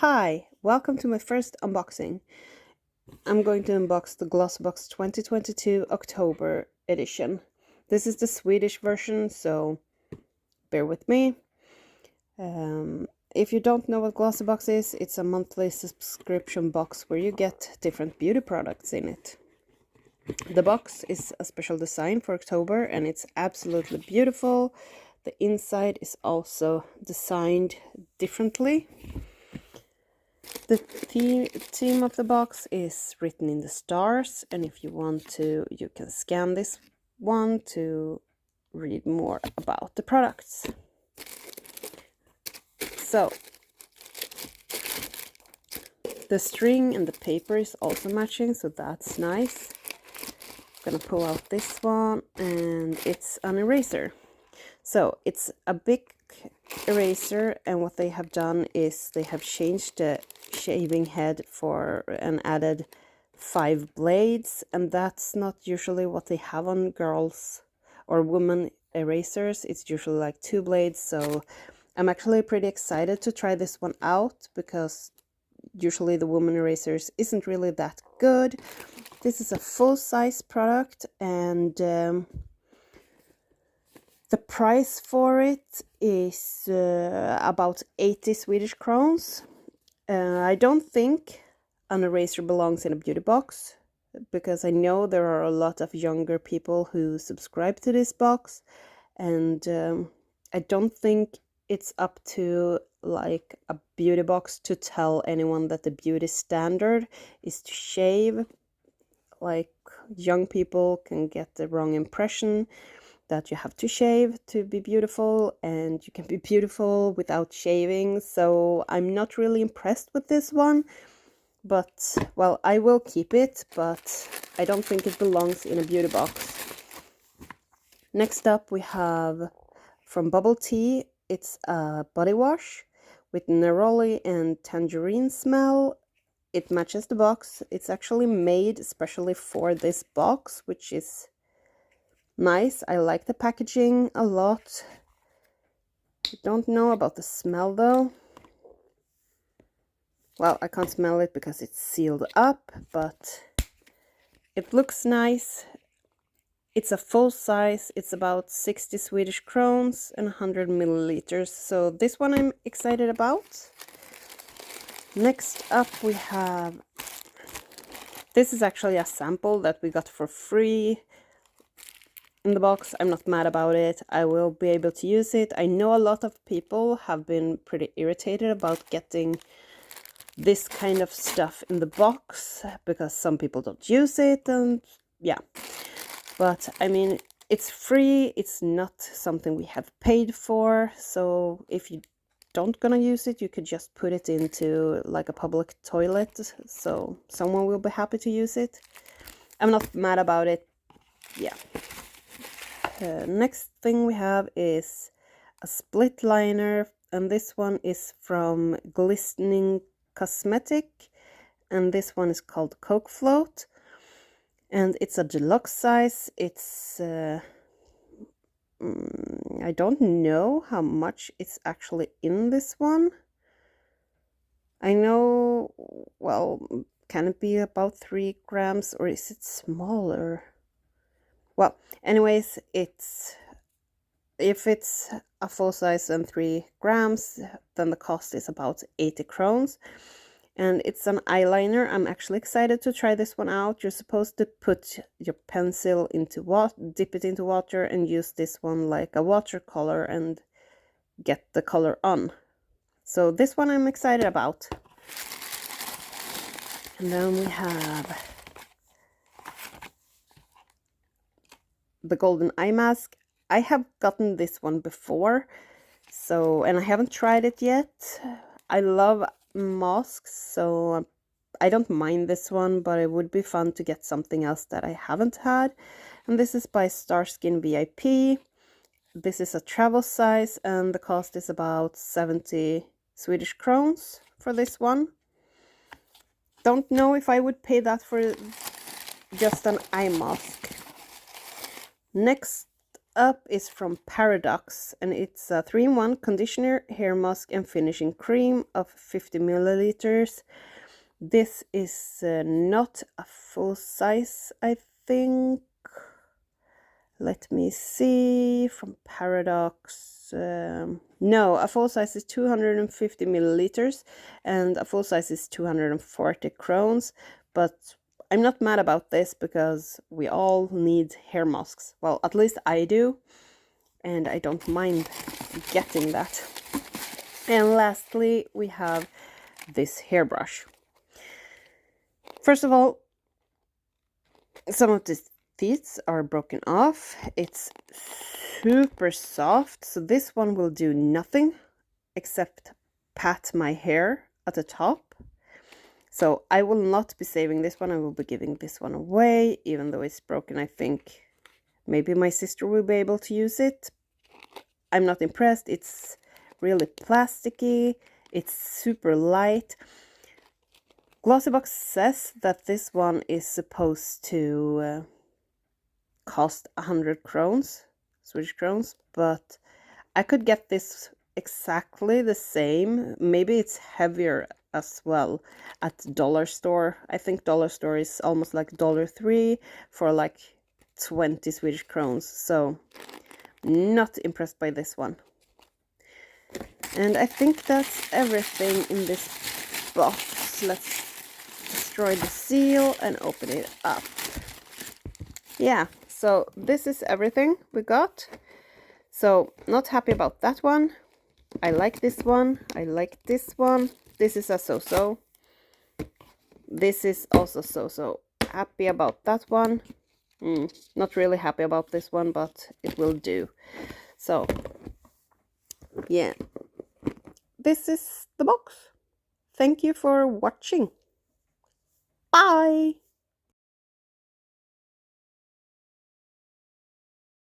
Hi, welcome to my first unboxing. I'm going to unbox the Glossybox 2022 October edition. This is the Swedish version, so bear with me. If you don't know what Glossybox is, it's a monthly subscription box where you get different beauty products in it. The box is a special design for October and it's absolutely beautiful. The inside is also designed differently. The theme of the box is written in the stars, and if you want to, you can scan this one to read more about the products. So, the string and the paper is also matching, so that's nice. I'm gonna pull out this one, and it's an eraser. So, it's a big eraser, and what they have done is they have changed the shaving head for and added 5 blades, and that's not usually what they have on girls or women erasers. It's usually like 2 blades, so I'm actually pretty excited to try this one out because usually the woman erasers isn't really that good. This is a full-size product, and the price for it is about 80 Swedish crowns. I don't think an eraser belongs in a beauty box because I know there are a lot of younger people who subscribe to this box, and I don't think it's up to like a beauty box to tell anyone that the beauty standard is to shave. Like, young people can get the wrong impression that you have to shave to be beautiful, and you can be beautiful without shaving. So I'm not really impressed with this one, but well, I will keep it, but I don't think it belongs in a beauty box. Next up we have from Bubble Tea. It's a body wash with neroli and tangerine smell. It matches the box. It's actually made especially for this box, which is nice. I like the packaging a lot. I don't know about the smell though. Well, I can't smell it because it's sealed up, but it looks nice. It's a full size. It's about 60 Swedish crowns and 100 milliliters. So this one I'm excited about. Next up we have, this is actually a sample that we got for free in the box. I'm not mad about it. I will be able to use it. I know a lot of people have been pretty irritated about getting this kind of stuff in the box because some people don't use it, and yeah. But I mean, it's free. It's not something we have paid for. So if you don't gonna use it, you could just put it into like a public toilet. So someone will be happy to use it. I'm not mad about it. Yeah. Next thing we have is a split liner, and this one is from Glistening Cosmetic, and this one is called Coke Float, and it's a deluxe size. It's I don't know how much it's actually in this one. I know, well, can it be about 3 grams, or is it smaller? Well, anyways, if it's a full size and 3 grams, then the cost is about 80 crowns. And it's an eyeliner. I'm actually excited to try this one out. You're supposed to put your pencil into water, dip it into water, and use this one like a watercolor and get the color on. So this one I'm excited about. And then we have the golden eye mask. I have gotten this one before, so, and I haven't tried it yet. I love masks, so I don't mind this one, but it would be fun to get something else that I haven't had. And this is by Starskin VIP. This is a travel size, and the cost is about 70 Swedish crowns for this one. Don't know if I would pay that for just an eye mask. Next up is from Paradox, and it's a 3-in-1 conditioner, hair mask, and finishing cream of 50 milliliters. This is not a full size, I think. Let me see, from Paradox. No, a full size is 250 milliliters, and a full size is 240 crowns. But I'm not mad about this because we all need hair masks. Well, at least I do, and I don't mind getting that. And lastly, we have this hairbrush. First of all, some of the teeth are broken off. It's super soft, so this one will do nothing except pat my hair at the top. So I will not be saving this one. I will be giving this one away, even though it's broken. I think maybe my sister will be able to use it. I'm not impressed. It's really plasticky. It's super light. Glossybox says that this one is supposed to cost 100 crowns, Swedish crowns, but I could get this exactly the same. Maybe it's heavier as well at dollar store. I think dollar store is almost like $3 for like 20 Swedish crowns. So not impressed by this one. And I think that's everything in this box. Let's destroy the seal and open it up. Yeah, so this is everything we got. So not happy about that one. I like this one. I like this one. This is a so-so. This is also so-so. Happy about that one. Not really happy about this one, but it will do. So yeah, this is the box. Thank you for watching. Bye!